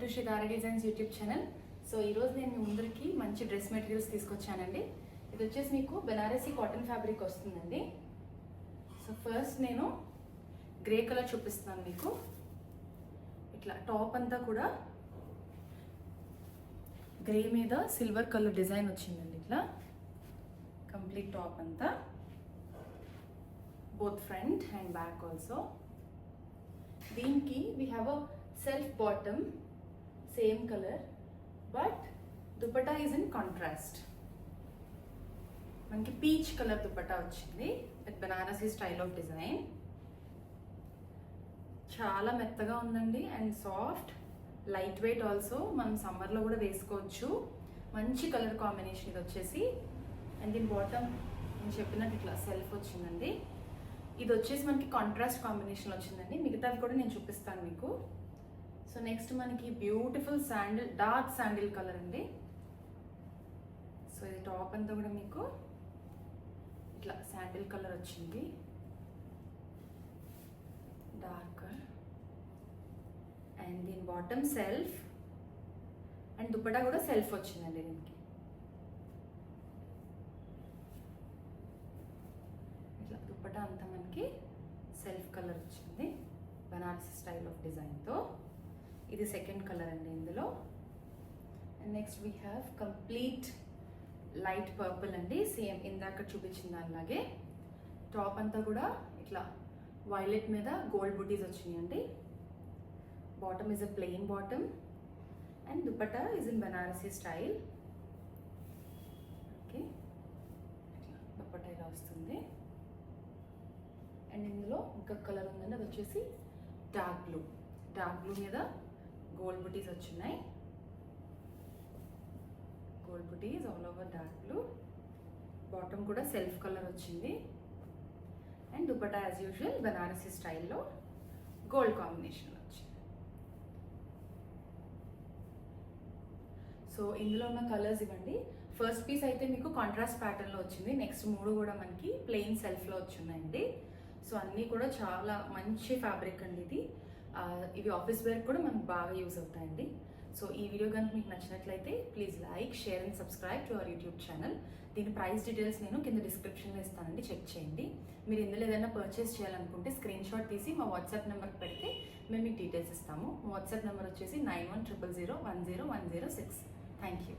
To షిదారా designs YouTube channel. So ఈరోజు నేను మీ ముందరికి మంచి డ్రెస్ మెటీరియల్స్ తీసుకొచ్చానండి. ఇది వచ్చేసి మీకు బెనారసీ కాటన్ ఫ్యాబ్రిక్ వస్తుందండి. సో ఫస్ట్ నేను గ్రే కలర్ చూపిస్తున్నాను మీకు. ఇట్లా టాప్ అంతా కూడా గ్రే మీద సిల్వర్ కలర్ డిజైన్ వచ్చిందండి. ఇట్లా కంప్లీట్ టాప్ అంతా, both front and back also. దీనికి we have a self bottom, same colour, but dupatta is in contrast. మనకి పీచ్ కలర్ దుపట్టా వచ్చింది with Banarasi style of design. చాలా మెత్తగా ఉందండి and soft, light weight also. మనం సమ్మర్లో కూడా వేసుకోవచ్చు. మంచి కలర్ కాంబినేషన్ ఇది వచ్చేసి. అండ్ దీని బాటమ్ నేను చెప్పినట్టు ఇట్లా సెల్ఫ్ వచ్చిందండి. ఇది వచ్చేసి మనకి కాంట్రాస్ట్ కాంబినేషన్ వచ్చిందండి. మిగతావి కూడా నేను చూపిస్తాను మీకు. సో నెక్స్ట్ మనకి beautiful sandal, dark sandal colour అండి. సో ఇది టాప్ అంతా కూడా మీకు ఇట్లా శాండిల్ కలర్ వచ్చింది, డార్క్. అండ్ దీని బాటమ్ సెల్ఫ్ అండ్ దుపట్టా కూడా సెల్ఫ్ వచ్చిందండి దీనికి. ఇట్లా దుపట్టా అంతా మనకి సెల్ఫ్ కలర్ వచ్చింది బనారసి స్టైల్ ఆఫ్ డిజైన్తో. ఇది సెకండ్ కలర్ అండి ఇందులో. And next we have complete light purple అండి, సేమ్ ఇందాక చూపించిన దానిలాగే. టాప్ అంతా కూడా ఇట్లా వైలెట్ మీద గోల్డ్ బుటీస్ వచ్చినాయండి. Bottom is a plain bottom and dupatta is in Banarasi style. Okay, ఇట్లా దుపట్టా ఇలా వస్తుంది. అండ్ ఇందులో ఇంకా కలర్ ఉందండి, అది వచ్చేసి డార్క్ బ్లూ. డార్క్ బ్లూ మీద గోల్డ్ బుటీస్ వచ్చినాయి. గోల్డ్ బుటీస్ all over dark blue. Bottom కూడా సెల్ఫ్ కలర్ వచ్చింది. And dupatta as usual Banarasi స్టైల్లో గోల్డ్ కాంబినేషన్ వచ్చింది. సో ఇందులో ఉన్న కలర్స్ ఇవ్వండి. ఫస్ట్ పీస్ అయితే మీకు కాంట్రాస్ట్ ప్యాటర్న్లో వచ్చింది. నెక్స్ట్ మూడు కూడా మనకి ప్లెయిన్ సెల్ఫ్లో వచ్చున్నాయండి. సో అన్నీ కూడా చాలా మంచి ఫ్యాబ్రిక్ అండి ఇది. ఇవి ఆఫీస్ వేర్ కూడా మనకు బాగా యూజ్ అవుతాయండి. సో ఈ వీడియో కనుక మీకు నచ్చినట్లయితే please like, share and subscribe to our YouTube channel. దీని ప్రైస్ డీటెయిల్స్ నేను కింద డిస్క్రిప్షన్లో ఇస్తానండి, చెక్ చేయండి. మీరు ఇందులో ఏదైనా పర్చేస్ చేయాలనుకుంటే స్క్రీన్ షాట్ తీసి మా వాట్సాప్ నెంబర్కి పెడితే మేము మీకు డీటెయిల్స్ ఇస్తాము. మా వాట్సాప్ నెంబర్ వచ్చేసి 9100010106. Thank you.